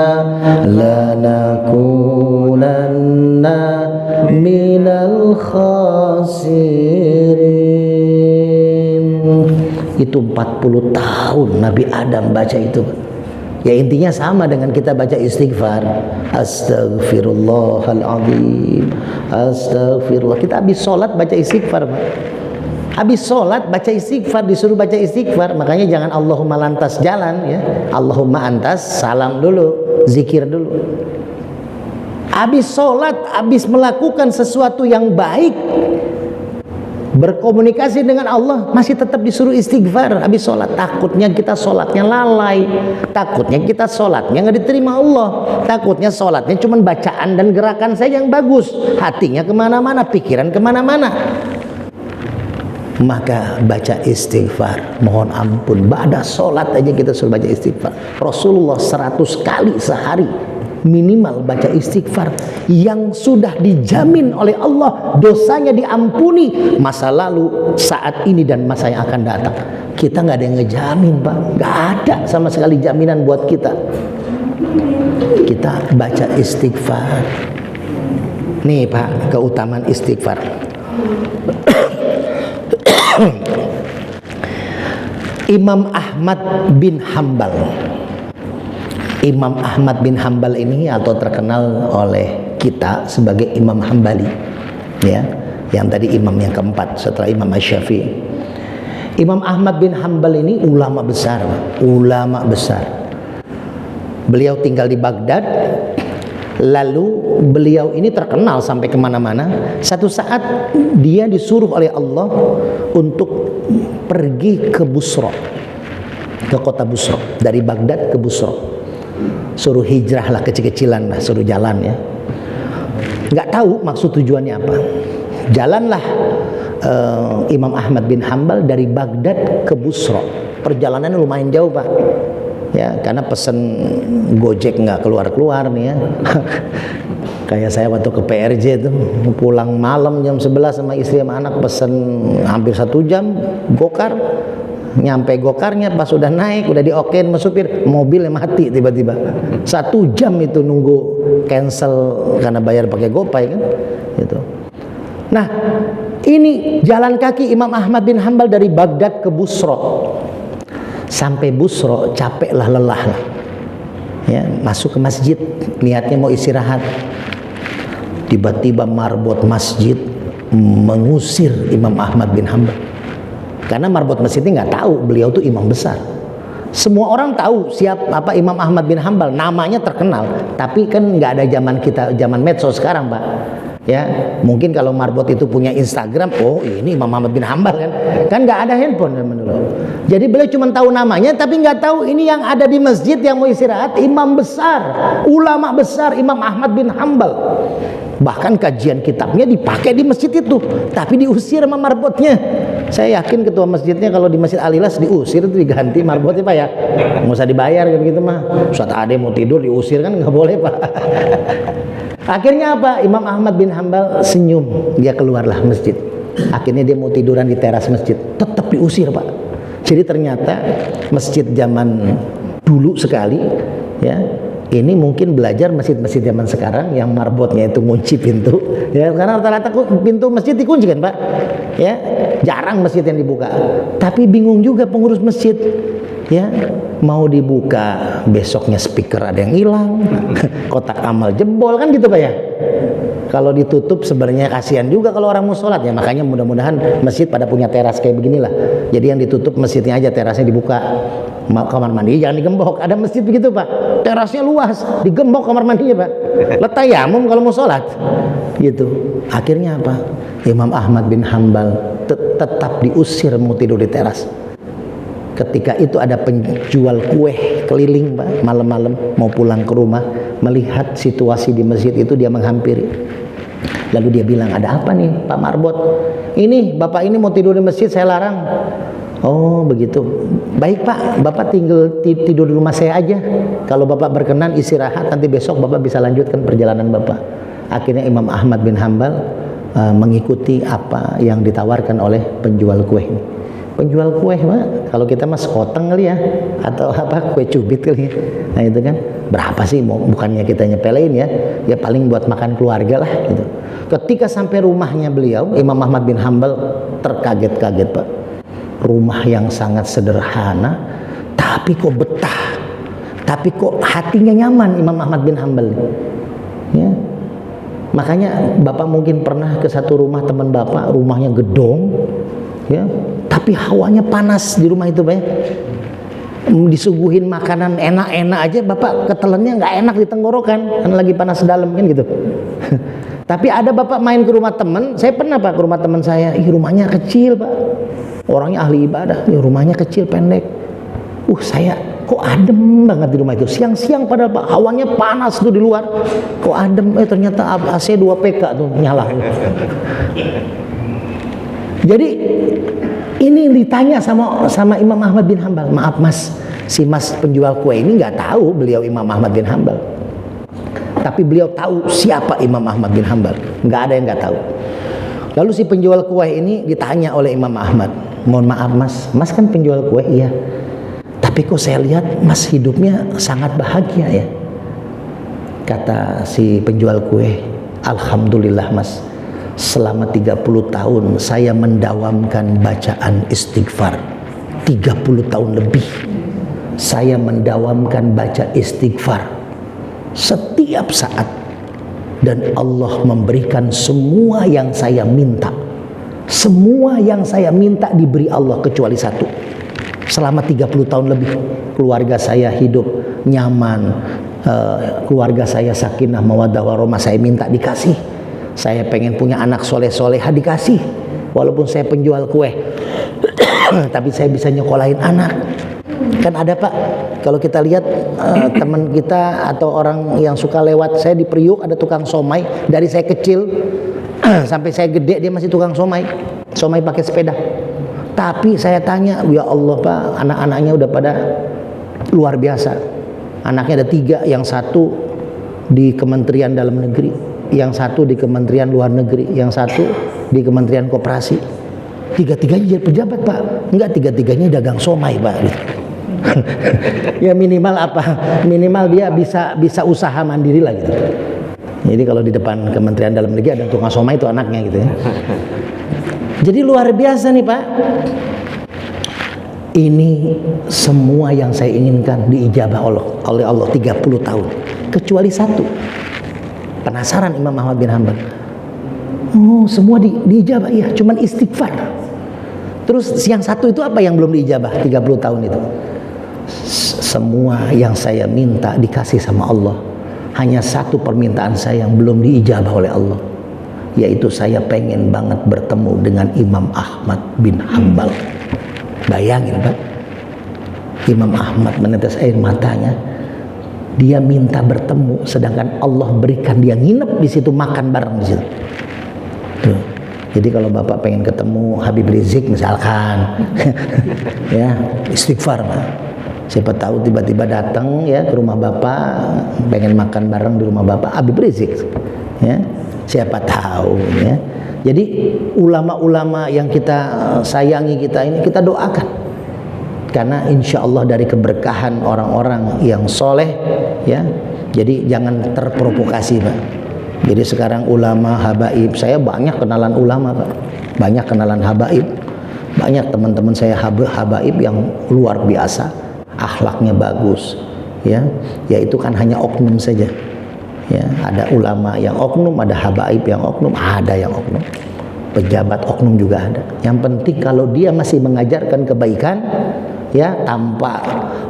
lanakunanna minal khasirin. Itu 40 tahun Nabi Adam baca itu. Ya intinya sama dengan kita baca istighfar. Astaghfirullahaladzim, Astaghfirullah. Kita habis sholat baca istighfar Pak. Habis sholat baca istighfar, disuruh baca istighfar. Makanya jangan Allahumma lantas jalan ya. Allahumma antas, salam dulu, zikir dulu. Habis sholat, habis melakukan sesuatu yang baik, berkomunikasi dengan Allah, masih tetap disuruh istighfar habis sholat. Takutnya kita sholatnya lalai, takutnya kita sholatnya nggak diterima Allah, takutnya sholatnya cuma bacaan dan gerakan saya yang bagus, hatinya kemana-mana, pikiran kemana-mana. Maka baca istighfar, mohon ampun. Ba'da sholat aja kita suruh baca istighfar. Rasulullah 100 kali sehari minimal baca istighfar, yang sudah dijamin oleh Allah dosanya diampuni masa lalu, saat ini dan masa yang akan datang. Kita nggak ada yang ngejamin Pak, nggak ada sama sekali jaminan buat kita. Kita baca istighfar. Nih Pak, keutamaan istighfar. Imam Ahmad bin Hambal. Imam Ahmad bin Hambal ini atau terkenal oleh kita sebagai Imam Hambali, ya, yang tadi imam yang keempat setelah Imam Asy-Syafi'i. Imam Ahmad bin Hambal ini ulama besar, ulama besar. Beliau tinggal di Baghdad, lalu beliau ini terkenal sampai kemana-mana. Satu saat dia disuruh oleh Allah untuk pergi ke Busra, ke kota Busra, dari Baghdad ke Busra. Suruh hijrah lah, kecil-kecilan lah, suruh jalan ya. Nggak tahu maksud tujuannya apa. Jalanlah Imam Ahmad bin Hambal dari Baghdad ke Busra. Perjalanannya lumayan jauh Pak. Ya, karena pesen Gojek nggak keluar-keluar nih ya. Kayak saya waktu ke PRJ itu pulang malam jam 11 sama istri sama anak, pesen hampir 1 jam gokar. Nyampe gokarnya pas udah naik, udah diokein sama supir, mobilnya mati tiba-tiba. 1 jam itu nunggu cancel karena bayar pakai GoPay kan, gitu. Nah, ini jalan kaki Imam Ahmad bin Hambal dari Baghdad ke Busra. Sampai Busra capek lah, lelah lah. Ya, masuk ke masjid, niatnya mau istirahat. Tiba-tiba marbot masjid mengusir Imam Ahmad bin Hanbal. Karena marbot masjid ini nggak tahu beliau tuh imam besar. Semua orang tahu siapa Imam Ahmad bin Hanbal, namanya terkenal. Tapi kan nggak ada zaman medsos sekarang, Pak. Ya, mungkin kalau marbot itu punya Instagram, oh ini Imam Ahmad bin Hanbal kan nggak ada handphone dulu. Jadi beliau cuma tahu namanya, tapi nggak tahu ini yang ada di masjid yang mau istirahat imam besar, ulama besar Imam Ahmad bin Hanbal. Bahkan kajian kitabnya dipakai di masjid itu, tapi diusir sama marbotnya. Saya yakin ketua masjidnya kalau di Masjid Al-Ikhlas diusir itu diganti marbotnya, Pak, ya. Nggak usah dibayar kan gitu mah. Ustaz Ade mau tidur diusir kan nggak boleh, Pak. Akhirnya apa? Imam Ahmad bin Hanbal senyum, dia keluarlah masjid. Akhirnya dia mau tiduran di teras masjid, tetap diusir, Pak. Jadi ternyata masjid zaman dulu sekali, ya. Ini mungkin belajar masjid-masjid zaman sekarang yang marbotnya itu ngunci pintu, ya, karena rata-rata pintu masjid dikunci kan, Pak, ya, jarang masjid yang dibuka. Tapi bingung juga pengurus masjid, ya, mau dibuka besoknya speaker ada yang hilang, kotak amal jebol kan gitu, Pak, ya. Kalau ditutup sebenarnya kasihan juga kalau orang mau sholat, ya. Makanya mudah-mudahan masjid pada punya teras kayak beginilah. Jadi yang ditutup masjidnya aja, terasnya dibuka. Kamar mandi jangan digembok. Ada masjid begitu, Pak, terasnya luas, digembok kamar mandinya, Pak. Letayamum kalau mau sholat gitu. Akhirnya apa? Imam Ahmad bin Hanbal tetap diusir mau tidur di teras. Ketika itu ada penjual kue keliling, Pak, malam-malam mau pulang ke rumah, melihat situasi di masjid itu dia menghampiri. Lalu dia bilang, ada apa nih Pak Marbot? Ini bapak ini mau tidur di masjid, saya larang. Oh begitu, baik Pak, bapak tinggal tidur di rumah saya aja. Kalau bapak berkenan istirahat, nanti besok bapak bisa lanjutkan perjalanan bapak. Akhirnya Imam Ahmad bin Hanbal mengikuti apa yang ditawarkan oleh penjual kue ini. Penjual kue, Pak, kalau kita mas sekoteng kali ya, atau apa kue cubit kali ya. Nah itu kan berapa sih, bukannya kita nyepelein ya, ya paling buat makan keluarga lah gitu. Ketika sampai rumahnya beliau, Imam Ahmad bin Hanbal terkaget-kaget, Pak. Rumah yang sangat sederhana, tapi kok betah, tapi kok hatinya nyaman Imam Ahmad bin Hanbal, ya. Makanya bapak mungkin pernah ke satu rumah teman bapak, rumahnya gedong, ya, tapi hawanya panas di rumah itu, Pak, ya. Disuguhin makanan enak-enak aja, bapak ketelannya nggak enak di tenggorokan, karena lagi panas dalam kan gitu. Tapi ada bapak main ke rumah teman, saya pernah Pak ke rumah teman saya, rumahnya kecil, Pak. Orangnya ahli ibadah, rumahnya kecil pendek. Saya kok adem banget di rumah itu. Siang-siang padahal Pak, hawanya panas tuh di luar. Kok adem? Ternyata AC 2 PK tuh nyala. Jadi ini ditanya sama Imam Ahmad bin Hanbal. Maaf Mas, si Mas penjual kue ini nggak tahu beliau Imam Ahmad bin Hanbal. Tapi beliau tahu siapa Imam Ahmad bin Hanbal. Nggak ada yang nggak tahu. Lalu si penjual kue ini ditanya oleh Imam Ahmad, mohon maaf Mas kan penjual kue, iya. Tapi kok saya lihat Mas hidupnya sangat bahagia ya. Kata si penjual kue, alhamdulillah Mas, selama 30 tahun saya mendawamkan bacaan istighfar. 30 tahun lebih saya mendawamkan baca istighfar setiap saat. Dan Allah memberikan semua yang saya minta. Semua yang saya minta diberi Allah kecuali satu. Selama 30 tahun lebih keluarga saya hidup nyaman, keluarga saya sakinah mawaddah warahmah, saya minta dikasih. Saya pengen punya anak soleh-solehah dikasih. Walaupun saya penjual kue tapi saya bisa nyekolahin anak. Kan ada Pak, kalau kita lihat teman kita atau orang yang suka lewat, saya di Priuk ada tukang somai, dari saya kecil sampai saya gede dia masih tukang somai pakai sepeda. Tapi saya tanya, ya Allah Pak, anak-anaknya udah pada luar biasa. Anaknya ada 3, yang satu di Kementerian Dalam Negeri, yang satu di Kementerian Luar Negeri, yang satu di Kementerian Koperasi. 3-tiganya jadi pejabat Pak, enggak 3-tiganya dagang somai Pak. Ya minimal apa? Minimal dia bisa usaha mandiri lah gitu. Jadi kalau di depan Kementerian Dalam Negeri ada tukang somai itu anaknya gitu ya. Jadi luar biasa nih Pak. Ini semua yang saya inginkan diijabah oleh Allah 30 tahun. Kecuali satu. Penasaran Imam Ahmad bin Hanbal. Oh, semua diijabah. Iya, cuman istighfar. Terus yang satu itu apa yang belum diijabah 30 tahun itu? Semua yang saya minta dikasih sama Allah. Hanya satu permintaan saya yang belum diijabah oleh Allah, yaitu saya pengen banget bertemu dengan Imam Ahmad bin Hanbal. Bayangin Pak, Imam Ahmad menetes air matanya. Dia minta bertemu, sedangkan Allah berikan dia nginep di situ, makan bareng di situ. Tuh. Jadi kalau Bapak pengen ketemu Habib Rizik misalkan, ya istighfar Pak. Siapa tahu tiba-tiba datang ya ke rumah Bapak, pengen makan bareng di rumah Bapak Habib Rizik, ya siapa tahu ya. Jadi ulama-ulama yang kita sayangi kita ini kita doakan, karena insya Allah dari keberkahan orang-orang yang soleh ya. Jadi jangan terprovokasi Pak. Jadi sekarang ulama habaib, saya banyak kenalan ulama Pak, banyak kenalan habaib, banyak teman-teman saya habaib yang luar biasa, akhlaknya bagus ya. Ya itu kan hanya oknum saja ya. Ada ulama yang oknum, ada habaib yang oknum, ada yang oknum, pejabat oknum juga ada. Yang penting kalau dia masih mengajarkan kebaikan ya, tanpa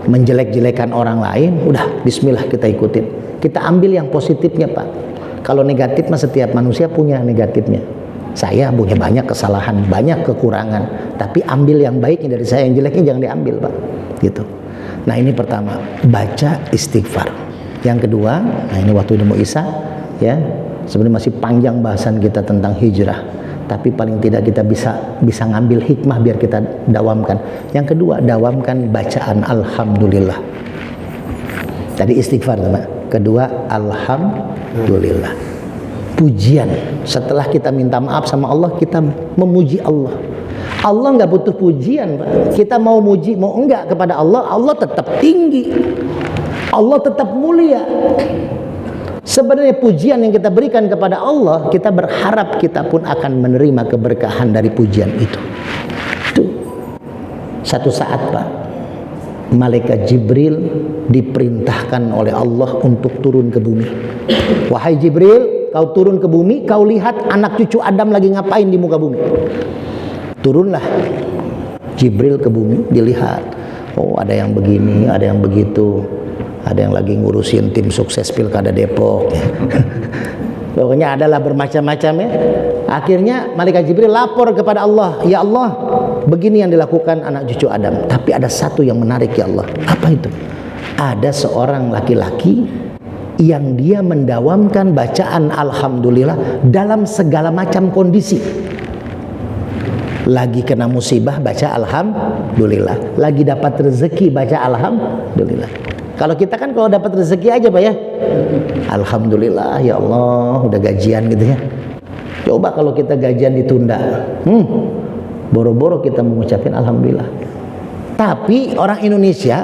menjelek-jelekan orang lain, udah bismillah kita ikutin, kita ambil yang positifnya Pak. Kalau negatif mah setiap manusia punya negatifnya. Saya punya banyak kesalahan, banyak kekurangan, tapi ambil yang baiknya dari saya, yang jeleknya jangan diambil Pak, gitu. Nah ini pertama, baca istighfar. Yang kedua, nah ini waktu udah mau isya ya, sebenarnya masih panjang bahasan kita tentang hijrah, tapi paling tidak kita bisa ngambil hikmah biar kita dawamkan. Yang kedua, dawamkan bacaan alhamdulillah. Tadi istighfar Pak. Kedua, alhamdulillah. Pujian. Setelah kita minta maaf sama Allah, kita memuji Allah. Allah nggak butuh pujian Pak. Kita mau muji mau enggak kepada Allah, Allah tetap tinggi, Allah tetap mulia. Sebenarnya pujian yang kita berikan kepada Allah, kita berharap kita pun akan menerima keberkahan dari pujian itu. Tuh. Satu saat Pak, malaikat Jibril diperintahkan oleh Allah untuk turun ke bumi. Wahai Jibril, kau turun ke bumi, kau lihat anak cucu Adam lagi ngapain di muka bumi. Turunlah Jibril ke bumi, dilihat, oh ada yang begini, ada yang begitu, ada yang lagi ngurusin tim sukses Pilkada Depok. Pokoknya adalah bermacam-macam ya. Akhirnya malaikat Jibril lapor kepada Allah, ya Allah, begini yang dilakukan anak cucu Adam. Tapi ada satu yang menarik ya Allah. Apa itu? Ada seorang laki-laki yang dia mendawamkan bacaan alhamdulillah dalam segala macam kondisi. Lagi kena musibah baca alhamdulillah, lagi dapat rezeki baca alhamdulillah. Kalau kita kan kalau dapat rezeki aja Pak ya, alhamdulillah ya Allah, udah gajian gitu ya. Coba kalau kita gajian ditunda, boro-boro kita mengucapkan alhamdulillah. Tapi orang Indonesia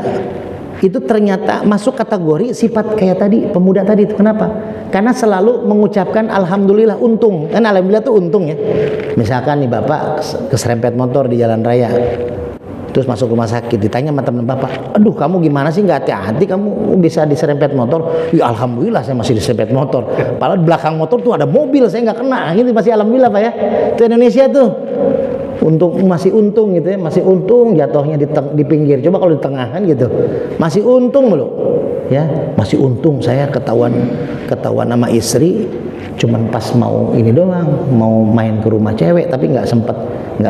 itu ternyata masuk kategori sifat kayak tadi, pemuda tadi itu. Kenapa? Karena selalu mengucapkan alhamdulillah, untung. Kan alhamdulillah tuh untung ya. Misalkan nih Bapak keserempet motor di jalan raya, terus masuk rumah sakit, ditanya sama teman Bapak, aduh kamu gimana sih, nggak hati-hati kamu bisa diserempet motor? Ya alhamdulillah saya masih diserempet motor. Padahal di belakang motor tuh ada mobil, saya nggak kena. Gitu masih alhamdulillah Pak ya. Itu Indonesia tuh. Untung, masih untung gitu ya, masih untung jatuhnya di pinggir. Coba kalau di tengah kan gitu, masih untung mulu ya, masih untung saya ketahuan sama istri cuman pas mau ini doang, mau main ke rumah cewek, tapi nggak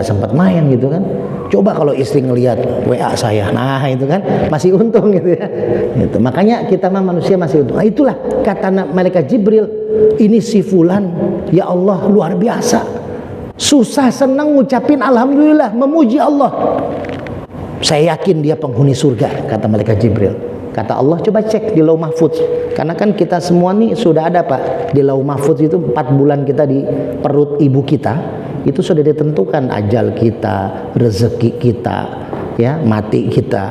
sempet main gitu kan. Coba kalau istri ngelihat WA saya, nah itu kan masih untung gitu ya. Gitu. Makanya kita mah manusia masih untung. Nah, itulah kata malaikat Jibril, ini si fulan ya Allah luar biasa, susah senang ngucapin alhamdulillah, memuji Allah. Saya yakin dia penghuni surga, kata malaikat Jibril. Kata Allah, coba cek di Lauh Mahfudz. Karena kan kita semua nih sudah ada Pak, di Lauh Mahfudz itu 4 bulan kita di perut ibu kita, itu sudah ditentukan ajal kita, rezeki kita, ya, mati kita.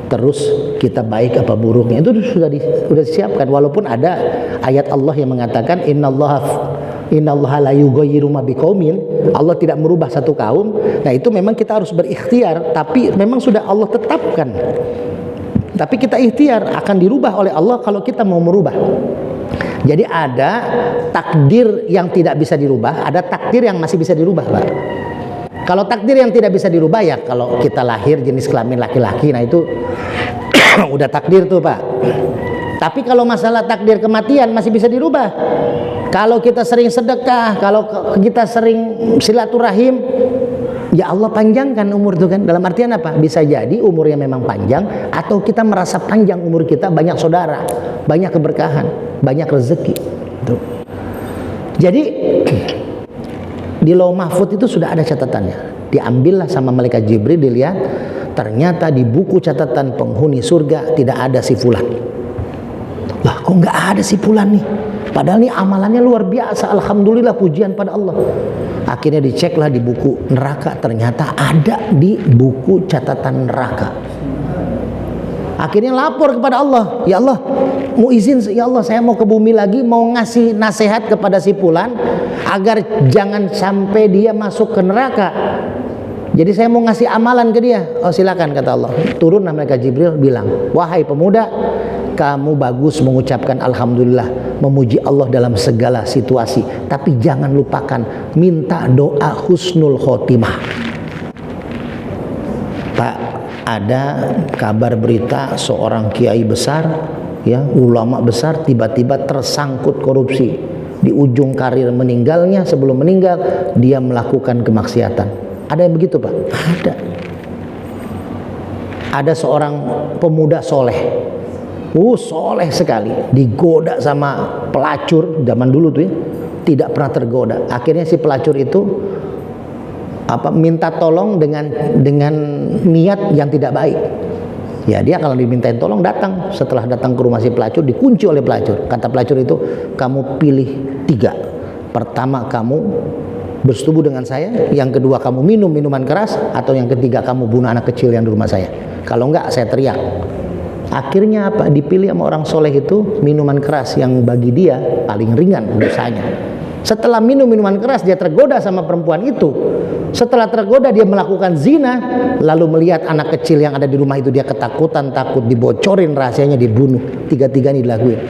Terus kita baik apa buruknya itu sudah disiapkan. Walaupun ada ayat Allah yang mengatakan innallaha la yughayyiru ma biqaumin, Allah tidak merubah satu kaum. Nah itu memang kita harus berikhtiar, tapi memang sudah Allah tetapkan. Tapi kita ikhtiar, akan dirubah oleh Allah kalau kita mau merubah. Jadi ada takdir yang tidak bisa dirubah, ada takdir yang masih bisa dirubah, Pak. Kalau takdir yang tidak bisa dirubah ya kalau kita lahir jenis kelamin laki-laki, nah itu udah takdir tuh, Pak. Tapi kalau masalah takdir kematian masih bisa dirubah. Kalau kita sering sedekah, kalau kita sering silaturahim, ya Allah panjangkan umur tuh kan. Dalam artian apa? Bisa jadi umurnya memang panjang, atau kita merasa panjang umur kita, banyak saudara, banyak keberkahan, banyak rezeki. Tuh. Jadi di Lauh Mahfud itu sudah ada catatannya. Diambillah sama malaikat Jibril, dilihat, ternyata di buku catatan penghuni surga tidak ada si fulan. Lah kok nggak ada si fulan nih? Padahal nih amalannya luar biasa, alhamdulillah, pujian pada Allah. Akhirnya diceklah di buku neraka, ternyata ada di buku catatan neraka. Akhirnya lapor kepada Allah, ya Allah, mau izin, ya Allah, saya mau ke bumi lagi, mau ngasih nasihat kepada si fulan agar jangan sampai dia masuk ke neraka. Jadi saya mau ngasih amalan ke dia. Oh silakan, kata Allah. Turun malaikat Jibril bilang, wahai pemuda, kamu bagus mengucapkan alhamdulillah, memuji Allah dalam segala situasi, tapi jangan lupakan minta doa husnul khotimah. Pak, ada kabar berita seorang kiai besar, ya, ulama besar, tiba-tiba tersangkut korupsi. Di ujung karir meninggalnya, sebelum meninggal dia melakukan kemaksiatan. Ada yang begitu, Pak? Ada. Ada seorang pemuda soleh, soleh sekali, digoda sama pelacur zaman dulu tuh ya, tidak pernah tergoda. Akhirnya si pelacur itu minta tolong dengan niat yang tidak baik. Ya dia kalau dimintain tolong datang. Setelah datang ke rumah si pelacur, dikunci oleh pelacur. Kata pelacur itu, kamu pilih 3. Pertama, kamu bersetubuh dengan saya, yang kedua kamu minum minuman keras, atau yang ketiga kamu bunuh anak kecil yang di rumah saya. Kalau enggak saya teriak. Akhirnya apa? Dipilih sama orang soleh itu minuman keras, yang bagi dia paling ringan dosanya. Setelah minum minuman keras, dia tergoda sama perempuan itu. Setelah tergoda, dia melakukan zina, lalu melihat anak kecil yang ada di rumah itu, dia ketakutan, takut dibocorin rahasianya, dibunuh. Tiga-tiga ini dilakuin.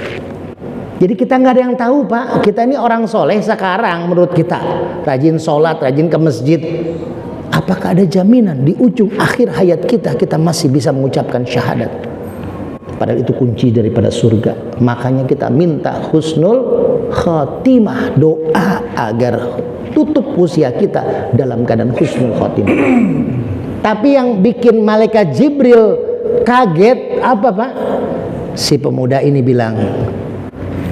Jadi kita nggak ada yang tahu, Pak. Kita ini orang soleh sekarang menurut kita, rajin sholat, rajin ke masjid. Apakah ada jaminan di ujung akhir hayat kita masih bisa mengucapkan syahadat? Padahal itu kunci daripada surga. Makanya kita minta husnul khatimah, doa agar tutup usia kita dalam keadaan husnul khatimah. Tapi yang bikin malaikat Jibril kaget apa, Pak? Si pemuda ini bilang,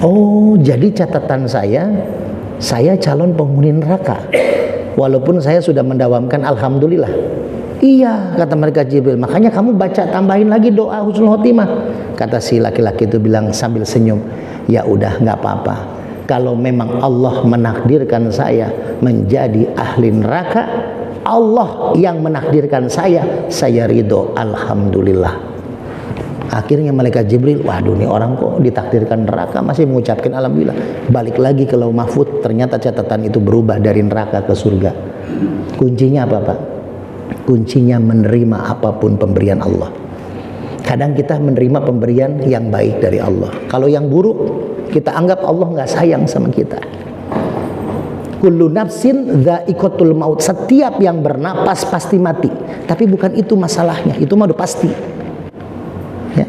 oh jadi catatan saya calon penghuni neraka, walaupun saya sudah mendawamkan alhamdulillah. Iya, kata malaikat Jibril, makanya kamu baca, tambahin lagi doa husnul khotimah. Kata si laki-laki itu bilang sambil senyum, ya udah nggak apa-apa. Kalau memang Allah menakdirkan saya menjadi ahli neraka, Allah yang menakdirkan saya ridho, alhamdulillah. Akhirnya malaikat Jibril, waduh nih orang kok ditakdirkan neraka masih mengucapkan alhamdulillah. Balik lagi ke Lauh Mahfud, ternyata catatan itu berubah dari neraka ke surga. Kuncinya apa, Pak? Kuncinya menerima apapun pemberian Allah. Kadang kita menerima pemberian yang baik dari Allah. Kalau yang buruk, kita anggap Allah nggak sayang sama kita. Kullu nafsin dha'iqatul maut. Setiap yang bernapas pasti mati. Tapi bukan itu masalahnya. Itu mah udah pasti. Ya.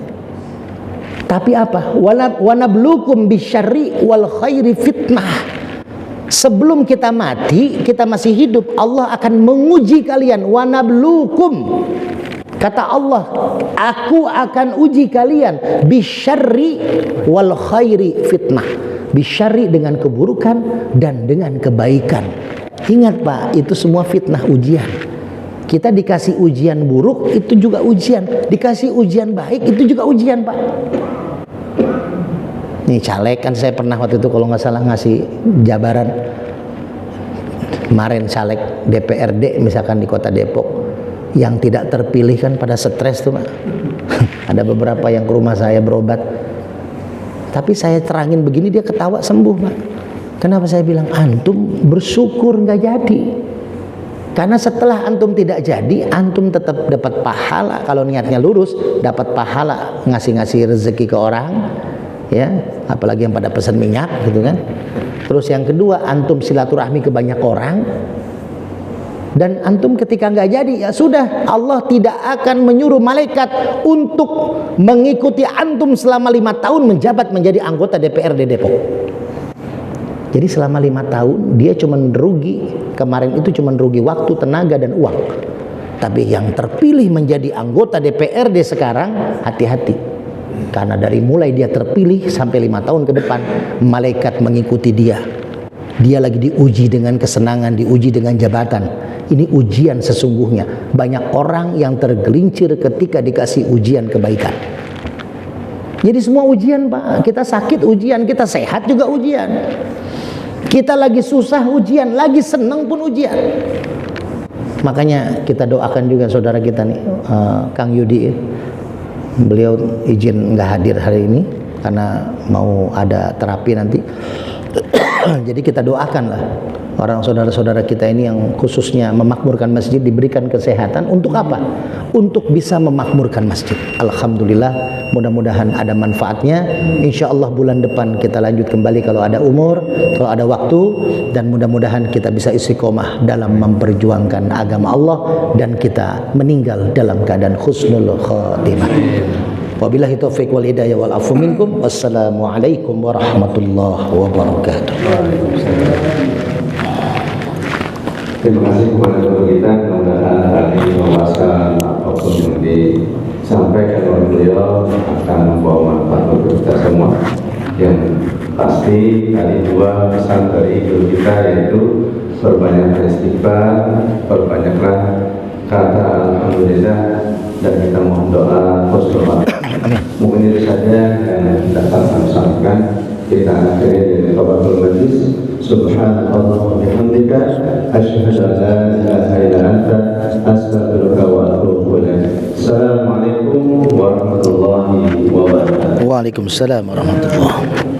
Tapi apa? Wa nabluukum bisyarri wal khairi fitnah. Sebelum kita mati, kita masih hidup, Allah akan menguji kalian. Wa nabluukum. Kata Allah, aku akan uji kalian bisyarri wal khairi fitnah. Bisyarri dengan keburukan dan dengan kebaikan. Ingat, Pak, itu semua fitnah, ujian. Kita dikasih ujian buruk, itu juga ujian. Dikasih ujian baik, itu juga ujian, Pak. Nih caleg kan saya pernah waktu itu kalau nggak salah ngasih jabaran kemarin, caleg DPRD misalkan di kota Depok yang tidak terpilih kan pada stres tuh, Pak. Ada beberapa yang ke rumah saya berobat, tapi saya terangin begini dia ketawa sembuh, Pak. Kenapa saya bilang antum bersyukur nggak jadi? Karena setelah antum tidak jadi, antum tetap dapat pahala. Kalau niatnya lurus, dapat pahala ngasih-ngasih rezeki ke orang, ya, apalagi yang pada pesan minyak gitu kan. Terus yang kedua, antum silaturahmi ke banyak orang. Dan antum ketika nggak jadi, ya sudah, Allah tidak akan menyuruh malaikat untuk mengikuti antum selama 5 tahun menjabat menjadi anggota DPRD Depok. Jadi selama 5 tahun dia cuma rugi, kemarin itu cuma rugi waktu, tenaga dan uang. Tapi yang terpilih menjadi anggota DPRD sekarang, hati-hati, karena dari mulai dia terpilih sampai 5 tahun ke depan, malaikat mengikuti dia. Dia lagi diuji dengan kesenangan, diuji dengan jabatan. Ini ujian sesungguhnya. Banyak orang yang tergelincir ketika dikasih ujian kebaikan. Jadi semua ujian, Pak. Kita sakit ujian, kita sehat juga ujian. Kita lagi susah ujian, lagi senang pun ujian. Makanya kita doakan juga saudara kita nih, Kang Yudi. Beliau izin nggak hadir hari ini karena mau ada terapi nanti. Jadi kita doakanlah orang saudara-saudara kita ini yang khususnya memakmurkan masjid diberikan kesehatan. Untuk apa? Untuk bisa memakmurkan masjid. Alhamdulillah, mudah-mudahan ada manfaatnya. Insya Allah bulan depan kita lanjut kembali kalau ada umur, kalau ada waktu, dan mudah-mudahan kita bisa istiqomah dalam memperjuangkan agama Allah dan kita meninggal dalam keadaan husnul khatimah. Wabillahi taufiq wal hidayah wal afu minkum. Wassalamualaikum warahmatullahi wabarakatuh. Terima kasih kepada guru kita, mudah-mudahan tadi wawasan apapun yang disampaikan oleh beliau akan membawa manfaat untuk kita semua. Yang pasti tadi dua pesan dari guru kita, yaitu perbanyak istighfar, perbanyaklah kata alhamdulillah, dan kita mohon doa husnul khatimah. Mungkin itu saja yang dapat kami sampaikan. Kita akhiri dengan tabatul majlis. Subhanallah wa bihamdika, asyhadu an la ilaha illa anta, astaghfiruka wa atubu ilaik. Assalamualaikum warahmatullahi wabarakatuh. Waalaikumsalam warahmatullahi wabarakatuh.